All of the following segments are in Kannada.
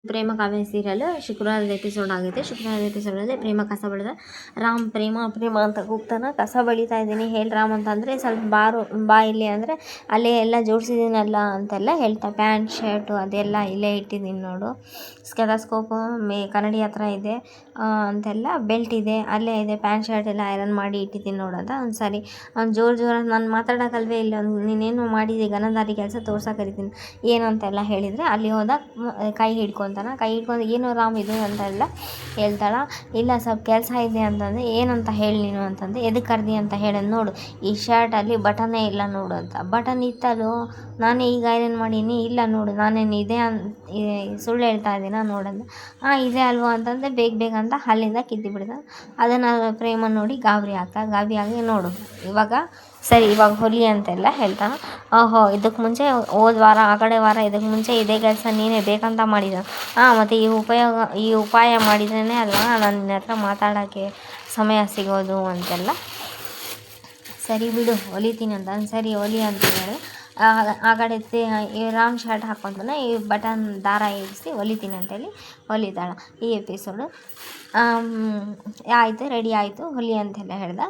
ಪ್ರೇಮ ಕಾವ್ಯ ಸೀರಿಯಲ್ ಶುಕ್ರವಾರದ ಎಪಿಸೋಡ್ ಆಗಿದೆ. ಶುಕ್ರವಾರದ ಎಪಿಸೋಡಲ್ಲಿ ಪ್ರೇಮ ಕಸ ಬಳಿದ ರಾಮ್ ಪ್ರೇಮ ಅಂತ ಕೂಗ್ತಾನೆ. ಕಸ ಬಳಿತಾ ಇದ್ದೀನಿ ಹೇಳಿ ರಾಮ್ ಅಂತಂದರೆ ಸ್ವಲ್ಪ ಬಾ ಇಲ್ಲಿ ಅಂದರೆ ಅಲ್ಲೇ ಎಲ್ಲ ಜೋಡಿಸಿದ್ದೀನಲ್ಲ ಅಂತೆಲ್ಲ ಹೇಳ್ತಾ ಪ್ಯಾಂಟ್ ಶರ್ಟು ಅದೆಲ್ಲ ಇಲ್ಲೇ ಇಟ್ಟಿದ್ದೀನಿ ನೋಡು, ಸ್ಕೆಥೋಸ್ಕೋಪು ಕನ್ನಡಿ ಹತ್ರ ಇದೆ ಅಂತೆಲ್ಲ, ಬೆಲ್ಟ್ ಇದೆ ಅಲ್ಲೇ ಇದೆ, ಪ್ಯಾಂಟ್ ಶರ್ಟ್ ಎಲ್ಲ ಐರನ್ ಮಾಡಿ ಇಟ್ಟಿದ್ದೀನಿ ನೋಡೋದ. ಒಂದು ಸರಿ ಅವ್ನು ಜೋರು ನಾನು ಮಾತಾಡೋಕ್ಕಲ್ವೇ ಇಲ್ಲ, ನೀನೇನು ಮಾಡಿದೆ ಗನದಾರಿ ಕೆಲಸ ತೋರ್ಸಕ್ಕೆ ಕರಿತೀನಿ ಏನಂತೆಲ್ಲ ಹೇಳಿದರೆ ಅಲ್ಲಿ ಹೋದ ಕೈ ಹಿಡ್ಕೊಂಡು ಏನು ರಾಮ್ ಇದು ಅಂತೆಲ್ಲ ಹೇಳ್ತಾಳ. ಇಲ್ಲ ಸ್ವಲ್ಪ ಕೆಲಸ ಇದೆ ಅಂತಂದರೆ ಏನಂತ ಹೇಳಿ ನೀನು ಅಂತಂದರೆ ಎದಕ್ಕೆ ಕರ್ದಿ ಅಂತ ಹೇಳೋದು. ನೋಡು ಈ ಶರ್ಟಲ್ಲಿ ಬಟನ್ನೇ ಇಲ್ಲ ನೋಡು ಅಂತ. ಬಟನ್ ಇತ್ತಲ್ಲೋ ನಾನೇ ಈಗ ಐರನ್ ಮಾಡೀನಿ, ಇಲ್ಲ ನೋಡು ನಾನೇನು ಇದೆ ಸುಳ್ಳು ಹೇಳ್ತಾ ಇದ್ದೀನ ನೋಡಂದು. ಇದೆ ಅಲ್ವೋ ಅಂತಂದರೆ ಬೇಗ ಅಂತ ಅಲ್ಲಿಂದ ಕಿತ್ತಿ ಬಿಡ್ತಾನೆ. ಅದನ್ನು ಪ್ರೇಮ ನೋಡಿ ಗಾಬರಿ ಆಗಿ ನೋಡು ಇವಾಗ ಹೊಲಿ ಅಂತೆಲ್ಲ ಹೇಳ್ತಾನೆ. ಇದಕ್ಕೆ ಮುಂಚೆ ಹೋದ ವಾರ ಆ ಕಡೆ ವಾರ ಇದಕ್ಕೆ ಮುಂಚೆ ಇದೇ ಕೆಲಸ ನೀನೇ ಬೇಕಂತ ಮಾಡಿದ. ಮತ್ತು ಈ ಉಪಾಯ ಮಾಡಿದ್ರೇ ಅಲ್ವಾ ನನ್ನ ಹತ್ರ ಮಾತಾಡೋಕ್ಕೆ ಸಮಯ ಸಿಗೋದು ಅಂತೆಲ್ಲ. ಸರಿ ಬಿಡು ಹೊಲಿತೀನಿ ಅಂತ ಸರಿ ಹೊಲಿ ಅಂತ ಹೇಳಿ ಆ ಕಡೆ ರಾಮ್ ಶರ್ಟ್ ಹಾಕ್ಕೊಂತಾನೆ, ಈ ಬಟನ್ ದಾರ ಇರಿಸಿ ಹೊಲಿತೀನಿ ಅಂತೇಳಿ ಹೊಲಿತಾಳೆ. ಈ ಎಪಿಸೋಡು ಆಯಿತು, ರೆಡಿ ಆಯಿತು ಹೊಲಿ ಅಂತೆಲ್ಲ ಹೇಳ್ದ.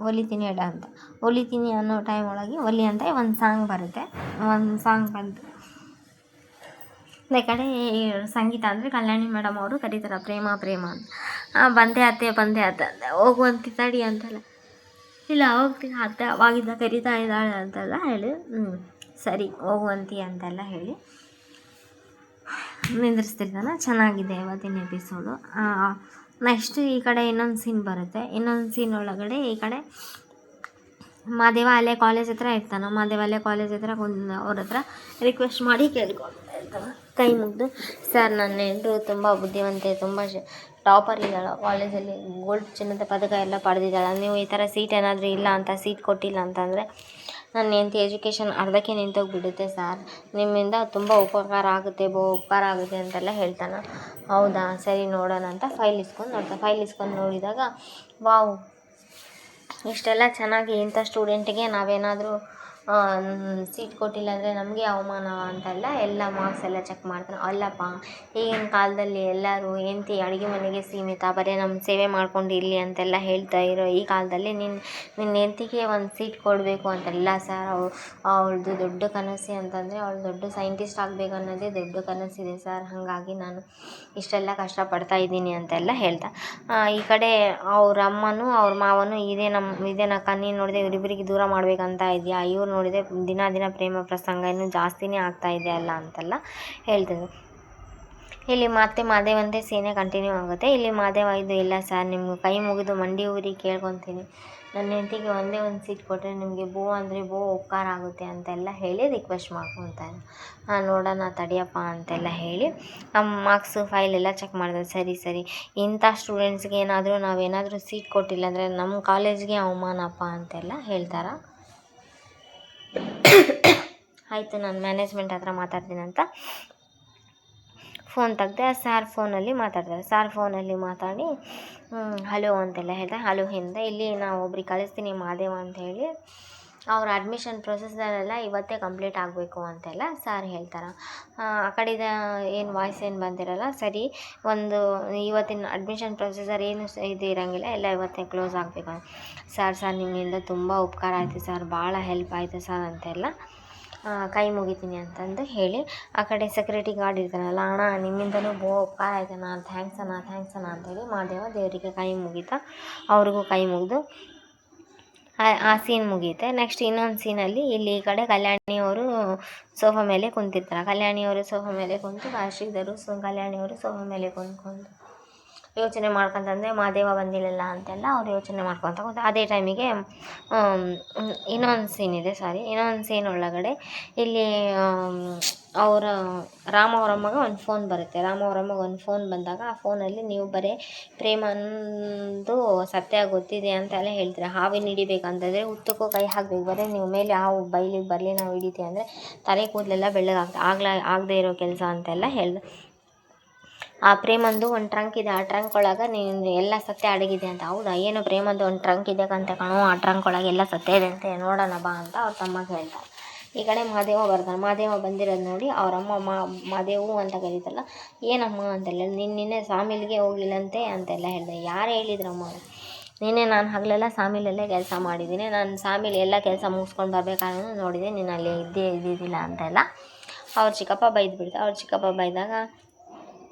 ಹೊಲಿತೀನಿ ಹೇಳ ಅಂತ. ಹೊಲಿತೀನಿ ಅನ್ನೋ ಟೈಮ್ ಒಳಗೆ ಹೊಲಿ ಅಂತ ಒಂದು ಸಾಂಗ್ ಬರುತ್ತೆ. ಒಂದು ಸಾಂಗ್ ಬಂತು. ಈ ಕಡೆ ಸಂಗೀತ ಅಂದರೆ ಕಲ್ಯಾಣಿ ಮೇಡಮ್ ಅವರು ಕರೀತಾರೆ ಪ್ರೇಮ ಅಂತ. ಬಂದೆ ಅತ್ತೆ ಅಂತ ಹೋಗುವಂತ ತಡಿ ಅಂತಲ್ಲ, ಇಲ್ಲ ಹೋಗ್ತೀನಿ ಅತ್ತೆ ಅವಾಗಿಂದ ಕರೀತಾ ಇದ್ದಾಳೆ ಅಂತೆಲ್ಲ ಹೇಳಿ ಸರಿ ಹೋಗುವಂತಿ ಅಂತೆಲ್ಲ ಹೇಳಿ ನಿಂದ್ರಿಸ್ತಿರ್ತಾನೆ. ಚೆನ್ನಾಗಿದೆ ಇವತ್ತಿನ ಎಪಿಸೋಡು. ನೆಕ್ಸ್ಟ್ ಈ ಕಡೆ ಇನ್ನೊಂದು ಸೀನ್ ಬರುತ್ತೆ. ಇನ್ನೊಂದು ಸೀನ್ ಒಳಗಡೆ ಈ ಕಡೆ ಮಾದೇವ ಅಲ್ಲೇ ಕಾಲೇಜ್ ಹತ್ರ ಇರ್ತಾನೆ. ಮಾದೇವ ಅಲ್ಲೇ ಕಾಲೇಜ್ ಹತ್ರ ಅವ್ರ ಹತ್ರ ರಿಕ್ವೆಸ್ಟ್ ಮಾಡಿ ಕೇಳ್ಕೊಳ್ತಾ ಇರ್ತಾನೆ, ಕೈ ಮುಗಿದು ಸರ್ ನನ್ನ ಹೆಂಡರು ತುಂಬ ಬುದ್ಧಿವಂತೆ, ತುಂಬ ಟಾಪರ್ ಇದ್ದಾಳೆ, ಕಾಲೇಜಲ್ಲಿ ಗೋಲ್ಡ್ ಚಿನ್ನದ ಪದಕ ಎಲ್ಲ ಪಡೆದಿದ್ದಾಳೆ, ನೀವು ಈ ಥರ ಸೀಟ್ ಏನಾದರೂ ಇಲ್ಲ ಅಂತ ಸೀಟ್ ಕೊಟ್ಟಿಲ್ಲ ಅಂತಂದರೆ ನನ್ನ ಹೆಂಡತಿ ಎಜುಕೇಷನ್ ಅರ್ಧಕ್ಕೆ ನಿಂತೋಗಿಬಿಡುತ್ತೆ ಸರ್, ನಿಮ್ಮಿಂದ ತುಂಬ ಉಪಕಾರ ಆಗುತ್ತೆ ಅಂತೆಲ್ಲ ಹೇಳ್ತಾನೆ. ಹೌದಾ ಸರಿ ನೋಡೋಣ ಅಂತ ಫೈಲ್ ಇಸ್ಕೊಂಡು ನೋಡಿದಾಗ ವಾವ್ ಇಷ್ಟೆಲ್ಲ ಚೆನ್ನಾಗಿ ಇಂಥ ಸ್ಟೂಡೆಂಟಿಗೆ ನಾವೇನಾದರೂ ಸೀಟ್ ಕೊಟ್ಟಿಲ್ಲ ಅಂದರೆ ನಮಗೆ ಅವಮಾನ ಅಂತೆಲ್ಲ ಎಲ್ಲ ಮಾರ್ಕ್ಸ್ ಎಲ್ಲ ಚೆಕ್ ಮಾಡ್ತಾನೆ. ಅಲ್ಲಪ್ಪ ಈಗಿನ ಕಾಲದಲ್ಲಿ ಎಲ್ಲರೂ ಹೆಂಡ್ತಿ ಅಡುಗೆ ಮನೆಗೆ ಸೀಮಿತ, ಬರೀ ನಮ್ಮ ಸೇವೆ ಮಾಡ್ಕೊಂಡು ಇರಲಿ ಅಂತೆಲ್ಲ ಹೇಳ್ತಾ ಇರೋ ಈ ಕಾಲದಲ್ಲಿ ನಿನ್ನ ಹೆಂಡ್ತಿಗೆ ಒಂದು ಸೀಟ್ ಕೊಡಬೇಕು ಅಂತೆಲ್ಲ ಸರ್, ಅವಳದು ದೊಡ್ಡ ಕನಸು ಅಂತಂದರೆ ಅವಳು ದೊಡ್ಡ ಸೈಂಟಿಸ್ಟ್ ಆಗಬೇಕು ಅನ್ನೋದೇ ದೊಡ್ಡ ಕನಸಿದೆ ಸರ್, ಹಾಗಾಗಿ ನಾನು ಇಷ್ಟೆಲ್ಲ ಕಷ್ಟಪಡ್ತಾ ಇದ್ದೀನಿ ಅಂತೆಲ್ಲ ಹೇಳ್ತಾ. ಈ ಕಡೆ ಅವ್ರ ಅಮ್ಮನೂ ಅವ್ರ ಮಾವನೂ ಇದೇನಕ್ಕ ನೀನು ನೋಡಿದೆ ಇವರಿಬ್ಬರಿಗೆ ದೂರ ಮಾಡಬೇಕಂತ ಇದೆಯಾ, ಇವ್ರು ನೋಡಿದೆ ದಿನ ಪ್ರೇಮ ಪ್ರಸಂಗ ಇನ್ನೂ ಜಾಸ್ತಿನೇ ಆಗ್ತಾ ಇದೆ ಅಲ್ಲ ಅಂತೆಲ್ಲ ಹೇಳ್ತಿದ್ರು. ಇಲ್ಲಿ ಮತ್ತೆ ಮಾದೇವಂತೆ ಸೀನೆ ಕಂಟಿನ್ಯೂ ಆಗುತ್ತೆ. ಇಲ್ಲಿ ಮಾದೇವ ಇಲ್ಲ ಸರ್ ನಿಮ್ಗೆ ಕೈ ಮುಗಿದು ಮಂಡಿ ಊರಿ ಕೇಳ್ಕೊತೀನಿ, ನನ್ನ ಹೆಂಡತಿಗೆ ಒಂದೇ ಒಂದು ಸೀಟ್ ಕೊಟ್ಟರೆ ನಿಮಗೆ ಬೋ ಅಂದರೆ ಬೋ ಉಪಕಾರ ಆಗುತ್ತೆ ಅಂತೆಲ್ಲ ಹೇಳಿ ರಿಕ್ವೆಸ್ಟ್ ಮಾಡ್ಕೊತಾರೆ. ನೋಡೋಣ ತಡಿಯಪ್ಪ ಅಂತೆಲ್ಲ ಹೇಳಿ ನಮ್ಮ ಮಾರ್ಕ್ಸು ಫೈಲ್ ಎಲ್ಲ ಚೆಕ್ ಮಾಡಿದೆ. ಸರಿ ಇಂಥ ಸ್ಟೂಡೆಂಟ್ಸ್ಗೆ ನಾವೇನಾದರೂ ಸೀಟ್ ಕೊಟ್ಟಿಲ್ಲ ಅಂದರೆ ನಮ್ಮ ಕಾಲೇಜ್ಗೆ ಅವಮಾನಪ್ಪ ಅಂತೆಲ್ಲ ಹೇಳ್ತಾರೆ. ಆಯಿತು ನಾನು ಮ್ಯಾನೇಜ್ಮೆಂಟ್ ಹತ್ರ ಮಾತಾಡ್ತೀನಿ ಅಂತ ಫೋನ್ ತೆಗ್ದೆ. ಸಾರ್ ಫೋನಲ್ಲಿ ಮಾತಾಡಿ ಹಲೋ ಅಂತೆಲ್ಲ ಹೇಳ್ದೆ. ಹಲೋ ಹಿಂದೆ ಇಲ್ಲಿ ನಾವು ಒಬ್ರಿಗೆ ಕಳಿಸ್ತೀನಿ ಮಾದೇವ ಅಂತ ಹೇಳಿ, ಅವ್ರ ಅಡ್ಮಿಷನ್ ಪ್ರೊಸೆಸರೆಲ್ಲ ಇವತ್ತೇ ಕಂಪ್ಲೀಟ್ ಆಗಬೇಕು ಅಂತೆಲ್ಲ ಸಾರ್ ಹೇಳ್ತಾರೆ. ಆ ಕಡೆದ ಏನು ವಾಯ್ಸ್ ಏನು ಬಂದಿರಲ್ಲ, ಸರಿ ಒಂದು ಇವತ್ತಿನ ಅಡ್ಮಿಷನ್ ಪ್ರೊಸೆಸರ್ ಏನು ಇದು ಇರೋಂಗಿಲ್ಲ, ಎಲ್ಲ ಇವತ್ತೇ ಕ್ಲೋಸ್ ಆಗಬೇಕು. ಸರ್ ನಿಮ್ಮಿಂದ ತುಂಬ ಉಪಕಾರ ಆಯಿತು ಸರ್, ಭಾಳ ಹೆಲ್ಪ್ ಆಯಿತು ಸರ್ ಅಂತೆಲ್ಲ ಕೈ ಮುಗಿತೀನಿ ಅಂತಂದು ಹೇಳಿ ಆ ಕಡೆ ಸೆಕ್ಯೂರಿಟಿ ಗಾರ್ಡ್ ಇರ್ತಾನಲ್ಲ, ಅಣ್ಣ ನಿಮ್ಮಿಂದಲೂ ಉಪಕಾರ ಆಯ್ತು ಅಣ್ಣ, ಥ್ಯಾಂಕ್ಸ್ ಅಣ್ಣ ಅಂತೇಳಿ ಮಾದೇವ ದೇವರಿಗೆ ಕೈ ಮುಗಿತಾ ಅವ್ರಿಗೂ ಕೈ ಮುಗಿದು ಆ ಸೀನ್ ಮುಗಿಯುತ್ತೆ. ನೆಕ್ಸ್ಟ್ ಇನ್ನೊಂದು ಸೀನಲ್ಲಿ ಇಲ್ಲಿ ಈ ಕಡೆ ಕಲ್ಯಾಣಿಯವರು ಸೋಫಾ ಮೇಲೆ ಕುಂತಿರ್ತಾರೆ. ಕಲ್ಯಾಣಿಯವರು ಸೋಫಾ ಮೇಲೆ ಕುಂತು ಶ್ರೀಧರು ಕಲ್ಯಾಣಿಯವರು ಸೋಫಾ ಮೇಲೆ ಕುಂತ್ಕೊಂಡು ಯೋಚನೆ ಮಾಡ್ಕೊಂತಂದರೆ ಮಾದೇವ ಬಂದಿಲ್ಲಲ್ಲ ಅಂತೆಲ್ಲ ಅವ್ರು ಯೋಚನೆ ಮಾಡ್ಕೊತ ಕೂತು ಅದೇ ಟೈಮಿಗೆ ಇನ್ನೊಂದು ಸೀನ್ ಒಳಗಡೆ ಇಲ್ಲಿ ಅವರ ರಾಮ ಅವರಮ್ಮಗೆ ಒಂದು ಫೋನ್ ಬರುತ್ತೆ. ಒಂದು ಫೋನ್ ಬಂದಾಗ ಆ ಫೋನಲ್ಲಿ ನೀವು ಬರೀ ಪ್ರೇಮಂದು ಸತ್ಯ ಗೊತ್ತಿದೆ ಅಂತೆಲ್ಲ ಹೇಳ್ತೀರ, ಹಾವಿನ ಹಿಡಿಬೇಕಂತಂದರೆ ಹುತ್ತಕ್ಕೂ ಕೈ ಹಾಕಬೇಕು, ಬರೀ ನೀವು ಮೇಲೆ ಹಾವು ಬೈಲಿಗೆ ಬರಲಿ ನಾವು ಹಿಡಿತೀವಿ ಅಂದರೆ ತಲೆ ಕೂದಲೆಲ್ಲ ಬೆಳ್ಳಗಾಗ್ತದೆ, ಆಗದೇ ಇರೋ ಕೆಲಸ ಅಂತೆಲ್ಲ ಹೇಳ್ದೆ. ಆ ಪ್ರೇಮಂದು ಒಂದು ಟ್ರಂಕ್ ಇದೆ, ಆ ಟ್ರಂಕ್ ಒಳಗೆ ನೀನು ಎಲ್ಲ ಸತ್ಯ ಅಡಗಿದೆ ಅಂತ. ಹೌದಾ ಏನು ಪ್ರೇಮಂದು ಒಂದು ಟ್ರಂಕ್ ಇದೆ ಅಂತ ಕಾಣೋ, ಆ ಟ್ರಂಕ್ ಒಳಗೆ ಎಲ್ಲ ಸತ್ಯ ಇದೆ ಅಂತೆ, ನೋಡೋಣ ಬಾ ಅಂತ ಅವ್ರ ತಮ್ಮಗೆ ಹೇಳ್ತಾರೆ. ಈ ಕಡೆ ಮಹಾದೇವ ಬರ್ತಾನೆ. ಮಹಾದೇವ ಬಂದಿರೋದು ನೋಡಿ ಅವರಮ್ಮ ಮಹಾದೇವು ಅಂತ ಕರೀತಲ್ಲ, ಏನಮ್ಮ ಅಂತೆಲ್ಲ ನಿನ್ನೆ ಸಾಮಿಲಿಗೆ ಹೋಗಿಲ್ಲಂತೆ ಅಂತೆಲ್ಲ ಹೇಳಿದೆ. ಯಾರು ಹೇಳಿದ್ರಮ್ಮ? ನಿನ್ನೆ ನಾನು ಹಗಲೆಲ್ಲ ಸಾಮಿಲಲ್ಲೇ ಕೆಲಸ ಮಾಡಿದ್ದೀನಿ, ನಾನು ಸಾಮಿಲಿ ಎಲ್ಲ ಕೆಲಸ ಮುಗಿಸ್ಕೊಂಡು ಬರ್ಬೇಕಾದ್ರೂ ನೋಡಿದೆ ನೀನು ಅಲ್ಲಿ ಇದ್ದಿದ್ದಿಲ್ಲ ಅಂತೆಲ್ಲ ಅವ್ರ ಚಿಕ್ಕಪ್ಪ ಬೈದ್ಬಿಡ್ತು. ಅವ್ರ ಚಿಕ್ಕಪ್ಪ ಬೈದಾಗ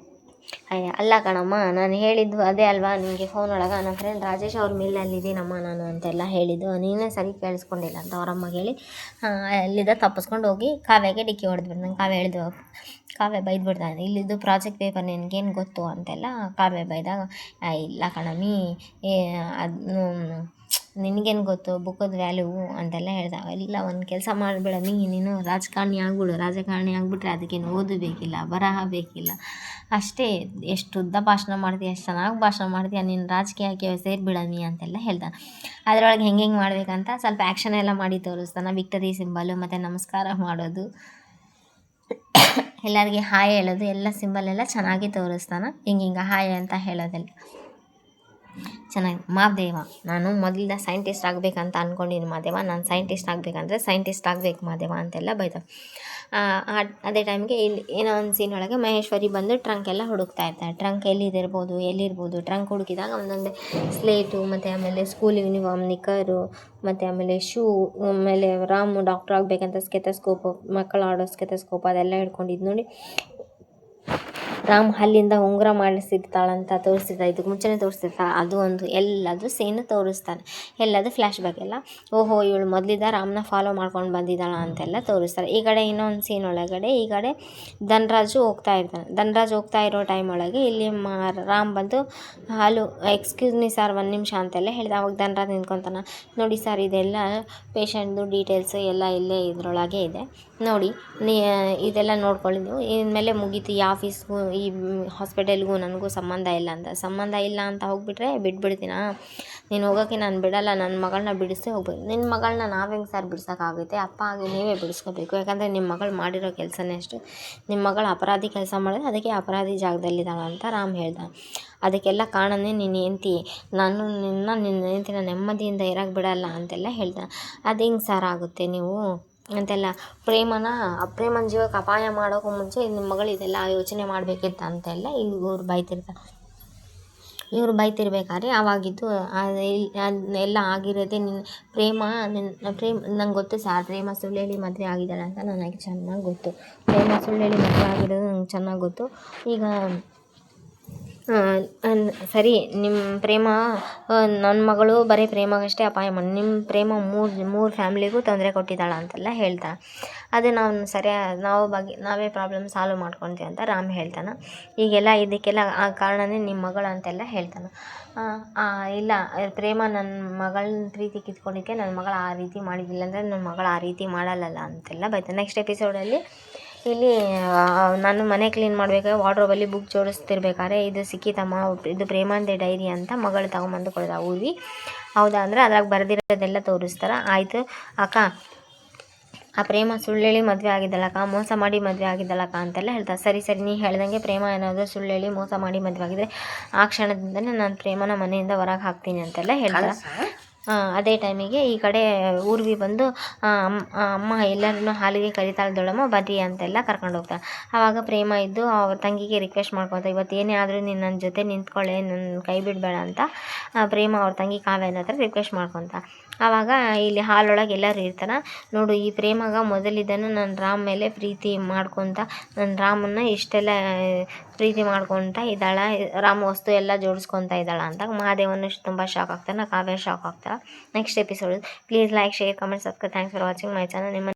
ಅಲ್ಲ ಕಣಮ್ಮ, ನಾನು ಹೇಳಿದ್ದು ಅದೇ ಅಲ್ವಾ ನಿಮಗೆ ಫೋನ್ ಒಳಗೆ, ನನ್ನ ಫ್ರೆಂಡ್ ರಾಜೇಶ್ ಅವ್ರ ಅಲ್ಲಿದ್ದೀನಮ್ಮ ನಾನು ಅಂತೆಲ್ಲ ಹೇಳಿದ್ದು, ನೀನೇ ಸರಿ ಕೇಳಿಸ್ಕೊಂಡಿಲ್ಲ ಅಂತ ಅವರಮ್ಮಗೆ ಹೇಳಿ ಅಲ್ಲಿದ್ದ ತಪ್ಪಿಸ್ಕೊಂಡು ಹೋಗಿ ಕಾವ್ಯಗೆ ಡಿಕ್ಕಿ ಹೊಡೆದ್ಬಿಟ್ಟು ನಂಗೆ ಕಾವ್ಯ ಹೇಳಿದ್ವು. ಕಾವ್ಯ ಬೈದ್ಬಿಡ್ತಾನೆ, ಇಲ್ಲಿದ್ದು ಪ್ರಾಜೆಕ್ಟ್ ಪೇಪರ್ ನಿನಗೇನು ಗೊತ್ತು ಅಂತೆಲ್ಲ ಕಾವ್ಯ ಬೈದಾಗ ಇಲ್ಲ ಕಣಮಿ ಅದು ನಿನಗೇನು ಗೊತ್ತು ಬುಕ್ಕದ ವ್ಯಾಲ್ಯೂ ಅಂತೆಲ್ಲ ಹೇಳ್ದ. ಇಲ್ಲ ಒಂದು ಕೆಲಸ ಮಾಡಿಬಿಡ ನೀನು ರಾಜಕಾರಣಿ ಆಗ್ಬಿಡು, ರಾಜಕಾರಣಿ ಆಗಿಬಿಟ್ರೆ ಅದಕ್ಕೇನು ಓದು ಬೇಕಿಲ್ಲ, ಬರಹ ಬೇಕಿಲ್ಲ, ಅಷ್ಟೇ ಎಷ್ಟು ಉದ್ದ ಭಾಷಣ ಮಾಡ್ತೀಯ, ಎಷ್ಟು ಚೆನ್ನಾಗಿ ಭಾಷಣ ಮಾಡ್ತೀಯ, ನೀನು ರಾಜಕೀಯಕ್ಕೆ ಸೇರಿಬಿಡಮಿ ಅಂತೆಲ್ಲ ಹೇಳ್ದ. ಅದರೊಳಗೆ ಹೆಂಗೆ ಮಾಡ್ಬೇಕಂತ ಸ್ವಲ್ಪ ಆ್ಯಕ್ಷನ್ ಎಲ್ಲ ಮಾಡಿ ತೋರಿಸ್ತಾನೆ. ವಿಕ್ಟರಿ ಸಿಂಬಲು ಮತ್ತು ನಮಸ್ಕಾರ ಮಾಡೋದು, ಎಲ್ಲರಿಗೆ ಹಾಯ್ ಹೇಳೋದು ಎಲ್ಲ ಸಿಂಬಲ್ ಎಲ್ಲ ಚೆನ್ನಾಗಿ ತೋರಿಸ್ತಾನೆ. ಹಿಂಗೆ ಹಾಯ್ ಅಂತ ಹೇಳೋದೆಲ್ಲ ಚೆನ್ನಾಗಿ. ಮಹಾದೇವ, ನಾನು ಮೊದಲಿಂದ ಸೈಂಟಿಸ್ಟ್ ಆಗಬೇಕಂತ ಅಂದ್ಕೊಂಡಿದ್ದೀನಿ ಮಹಾದೇವ, ನಾನು ಸೈಂಟಿಸ್ಟ್ ಆಗಬೇಕಂದ್ರೆ ಸೈಂಟಿಸ್ಟ್ ಆಗಬೇಕು ಮಹಾದೇವ ಅಂತೆಲ್ಲ ಬೈದ. ಅದೇ ಟೈಮ್ಗೆ ಇಲ್ಲಿ ಏನೋ ಒಂದು ಸೀನ್ ಒಳಗೆ ಮಹೇಶ್ವರಿ ಬಂದು ಟ್ರಂಕ್ ಎಲ್ಲ ಹುಡುಕ್ತಾ ಇರ್ತಾರೆ. ಟ್ರಂಕ್ ಎಲ್ಲಿರ್ಬೋದು ಟ್ರಂಕ್ ಹುಡುಕಿದಾಗ ಒಂದೊಂದು ಸ್ಲೇಟು ಮತ್ತು ಆಮೇಲೆ ಸ್ಕೂಲ್ ಯೂನಿಫಾರ್ಮ್, ನಿಕ್ಕರು ಮತ್ತು ಆಮೇಲೆ ಶೂ, ಆಮೇಲೆ ರಾಮು ಡಾಕ್ಟ್ರ್ ಆಗಬೇಕಂತ ಸ್ಕೆತಸ್ಕೋಪು, ಮಕ್ಕಳು ಆಡೋ ಸ್ಕೆತಸ್ಕೋಪ್ ಅದೆಲ್ಲ ಹಿಡ್ಕೊಂಡಿದ್ದು ನೋಡಿ. ರಾಮ್ ಅಲ್ಲಿಂದ ಉಂಗುರ ಮಾಡಿಸಿರ್ತಾಳಂತ ತೋರಿಸ್ತಿರ್ತಾರೆ, ಇದಕ್ಕೆ ಮುಂಚೆನೇ ತೋರಿಸ್ತಿರ್ತಾಳೆ. ಅದು ಒಂದು ಎಲ್ಲದು ಸೀನು ತೋರಿಸ್ತಾನೆ, ಎಲ್ಲದು ಫ್ಲ್ಯಾಶ್ ಬ್ಯಾಕ್ ಎಲ್ಲ. ಓಹೋ ಇವಳು ಮೊದಲಿದ್ದ ರಾಮ್ನ ಫಾಲೋ ಮಾಡ್ಕೊಂಡು ಬಂದಿದ್ದಾಳ ಅಂತೆಲ್ಲ ತೋರಿಸ್ತಾರೆ. ಈ ಕಡೆ ಇನ್ನೊಂದು ಸೀನ್ ಒಳಗಡೆ ಈ ಕಡೆ ಧನ್ರಾಜು ಹೋಗ್ತಾ ಇರ್ತಾನೆ. ಧನ್ರಾಜ್ ಹೋಗ್ತಾ ಇರೋ ಟೈಮ್ ಒಳಗೆ ಇಲ್ಲಿ ರಾಮ್ ಬಂದು ಹಲೋ ಎಕ್ಸ್ಕ್ಯೂಸ್ ಮೀ ಸರ್ ಒಂದು ನಿಮಿಷ ಅಂತೆಲ್ಲ ಹೇಳಿದ. ಅವಾಗ ಧನ್ರಾಜ್ ನಿಂತ್ಕೊತಾನೆ. ನೋಡಿ ಸರ್ ಇದೆಲ್ಲ ಪೇಷಂಟ್ದು ಡೀಟೇಲ್ಸು ಎಲ್ಲ ಇಲ್ಲೇ ಇದರೊಳಗೆ ಇದೆ ನೋಡಿ, ಇದೆಲ್ಲ ನೋಡ್ಕೊಳ್ಳಿ ನೀವು, ಇನ್ಮೇಲೆ ಮುಗೀತು, ಈ ಆಫೀಸ್ಗೂ ಈ ಹಾಸ್ಪಿಟಲ್ಗೂ ನನಗೂ ಸಂಬಂಧ ಇಲ್ಲ ಅಂತ ಹೋಗ್ಬಿಟ್ರೆ ಬಿಟ್ಬಿಡ್ತೀನಾ? ನೀನು ಹೋಗೋಕ್ಕೆ ನಾನು ಬಿಡಲ್ಲ, ನನ್ನ ಮಗಳನ್ನ ಬಿಡಿಸೇ ಹೋಗ್ಬೇಕು. ನಿನ್ನ ಮಗಳನ್ನ ನಾವು ಹೆಂಗೆ ಸರ್ ಬಿಡ್ಸೋಕ್ಕಾಗುತ್ತೆ? ಅಪ್ಪ ಆಗಿ ನೀವೇ ಬಿಡಿಸ್ಕೋಬೇಕು, ಯಾಕಂದರೆ ನಿಮ್ಮ ಮಗಳು ಮಾಡಿರೋ ಕೆಲಸನೇ ಅಷ್ಟು. ನಿಮ್ಮ ಮಗಳು ಅಪರಾಧಿ ಕೆಲಸ ಮಾಡಿದ್ರೆ ಅದಕ್ಕೆ ಅಪರಾಧಿ ಜಾಗದಲ್ಲಿದ್ದಾಳೆ ಅಂತ ರಾಮ್ ಹೇಳ್ದ. ಅದಕ್ಕೆಲ್ಲ ಕಾರಣನೇ ನಿನ್ನ ಹೆಂಡ್ತಿ, ನಿನ್ನ ಹೆಂಡ್ತಿನ ನೆಮ್ಮದಿಯಿಂದ ಇರೋಕ್ಕೆ ಬಿಡಲ್ಲ ಅಂತೆಲ್ಲ ಹೇಳ್ದ. ಅದು ಹೆಂಗೆ ಸರ್ ಆಗುತ್ತೆ ನೀವು ಅಂತೆಲ್ಲ, ಪ್ರೇಮನ ಜೀವಕ್ಕೆ ಅಪಾಯ ಮಾಡೋಕ್ಕೂ ಮುಂಚೆ ನಿಮ್ಮ ಮಗಳು ಇದೆಲ್ಲ ಯೋಚನೆ ಮಾಡಬೇಕಿತ್ತ ಅಂತೆಲ್ಲ ಇವರು ಬೈತಿರ್ಬೇಕಾದ್ರೆ ಆವಾಗಿದ್ದು ಎಲ್ಲ ಆಗಿರೋದೇ ಪ್ರೇಮ ನಂಗೆ ಗೊತ್ತು ಸರ್, ಪ್ರೇಮ ಸುಳ್ಳು ಹೇಳಿ ಮದುವೆ ಆಗಿದ್ದಾಳೆ ಅಂತ ನನಗೆ ಚೆನ್ನಾಗಿ ಗೊತ್ತು. ಪ್ರೇಮ ಸುಳ್ಳು ಹೇಳಿ ಮದುವೆ ಆಗಿರೋದು ನಂಗೆ ಚೆನ್ನಾಗಿ ಗೊತ್ತು. ಈಗ ಸರಿ, ನಿಮ್ಮ ಪ್ರೇಮ ನನ್ನ ಮಗಳು ಬರೀ ಪ್ರೇಮಗಷ್ಟೇ ಅಪಾಯ ಮಾಡಿ, ನಿಮ್ಮ ಪ್ರೇಮ ಮೂರು ಫ್ಯಾಮ್ಲಿಗೂ ತೊಂದರೆ ಕೊಟ್ಟಿದ್ದಾಳ ಅಂತೆಲ್ಲ ಹೇಳ್ದ. ಅದು ನಾವೇ ಪ್ರಾಬ್ಲಮ್ ಸಾಲ್ವ್ ಮಾಡ್ಕೊತೀವಿ ಅಂತ ರಾಮ್ ಹೇಳ್ತಾನೆ. ಈಗೆಲ್ಲ ಇದಕ್ಕೆಲ್ಲ ಕಾರಣನೇ ನಿಮ್ಮ ಮಗಳು ಅಂತೆಲ್ಲ ಹೇಳ್ತಾನೆ. ಇಲ್ಲ ಪ್ರೇಮ ನನ್ನ ಮಗಳನ್ನ ಪ್ರೀತಿ ಕಿತ್ಕೊಂಡಿದ್ದಕ್ಕೆ ನನ್ನ ಮಗಳು ಆ ರೀತಿ ಮಾಡಿದ್ದಿಲ್ಲ ಅಂದರೆ ನನ್ನ ಮಗಳು ಆ ರೀತಿ ಮಾಡಲ್ಲಲ್ಲ ಅಂತೆಲ್ಲ ಬೈತಾನೆ. ನೆಕ್ಸ್ಟ್ ಎಪಿಸೋಡಲ್ಲಿ ಇಲ್ಲಿ ನಾನು ಮನೆ ಕ್ಲೀನ್ ಮಾಡಬೇಕಾದ್ರೆ ವಾರ್ಡ್ರೋಬಲ್ಲಿ ಬುಕ್ ಜೋಡಿಸ್ತಿರ್ಬೇಕಾದ್ರೆ ಇದು ಸಿಕ್ಕಿತಮ್ಮ, ಇದು ಪ್ರೇಮಾಂದೆ ಡೈರಿ ಅಂತ ಮಗಳು ತಗೊಂಬಂದು ಕೊಡ್ದ ಊರ್ವಿ. ಹೌದಾ ಅಂದರೆ ಅದ್ರಾಗ ಬರೆದಿರೋದೆಲ್ಲ ತೋರಿಸ್ತಾರೆ. ಆಯಿತು ಅಕ್ಕ, ಆ ಪ್ರೇಮ ಸುಳ್ಳೇಳಿ ಮದುವೆ ಆಗಿದ್ದಲ್ಲಕ್ಕ, ಮೋಸ ಮಾಡಿ ಮದುವೆ ಆಗಿದ್ದಲ್ಲಕ್ಕ ಅಂತೆಲ್ಲ ಹೇಳ್ತಾರೆ. ಸರಿ ನೀ ಹೇಳ್ದಂಗೆ ಪ್ರೇಮ ಏನಾದರೂ ಸುಳ್ಳೇಳಿ ಮೋಸ ಮಾಡಿ ಮದುವೆ ಆಗಿದ್ರೆ ಆ ಕ್ಷಣದಿಂದನೇ ನಾನು ಪ್ರೇಮನ ಮನೆಯಿಂದ ಹೊರಗೆ ಹಾಕ್ತೀನಿ ಅಂತೆಲ್ಲ ಹೇಳ್ತಾರೆ. ಅದೇ ಟೈಮಿಗೆ ಈ ಕಡೆ ಊರ್ವಿ ಬಂದು ಅಮ್ಮ ಎಲ್ಲರನ್ನೂ ಹಾಲಿಗೆ ಕರಿತಾಳೆ ದೊಡ್ಡಮ್ಮ ಬರ್ರಿ ಅಂತೆಲ್ಲ ಕರ್ಕೊಂಡು ಹೋಗ್ತಾಳೆ. ಆವಾಗ ಪ್ರೇಮ ಇದ್ದು ಅವ್ರ ತಂಗಿಗೆ ರಿಕ್ವೆಸ್ಟ್ ಮಾಡ್ಕೊತ, ಇವತ್ತು ಏನೇ ಆದರೂ ನೀನು ನನ್ನ ಜೊತೆ ನಿಂತ್ಕೊಳ್ಳೆ, ನನ್ನ ಕೈ ಬಿಡಬೇಡ ಅಂತ ಪ್ರೇಮ ಅವ್ರ ತಂಗಿ ಕಾವ್ಯನ ಹತ್ರ ರಿಕ್ವೆಸ್ಟ್ ಮಾಡ್ಕೊತ. ಆವಾಗ ಇಲ್ಲಿ ಹಾಲೊಳಗೆ ಎಲ್ಲರೂ ಇರ್ತಾರೆ. ನೋಡು ಈ ಪ್ರೇಮಗ ಮೊದಲಿದ್ದನು ನನ್ನ ರಾಮ್ ಮೇಲೆ ಪ್ರೀತಿ ಮಾಡ್ಕೊತ, ನನ್ನ ರಾಮನ್ನ ಇಷ್ಟೆಲ್ಲ ಪ್ರೀತಿ ಮಾಡ್ಕೊತ ಇದ್ದಾಳೆ, ರಾಮ ವಸ್ತು ಎಲ್ಲ ಜೋಡಿಸ್ಕೊತಾ ಇದ್ದಾಳೆ ಅಂತ ಮಹಾದೇವನು ತುಂಬ ಶಾಕ್ ಆಗ್ತಾನೆ, ಕಾವ್ಯ ಶಾಕ್ ಆಗ್ತಾಳೆ. Next episode please like, share, comment, subscribe. Thanks for watching my channel. ನಿಮ್ಮ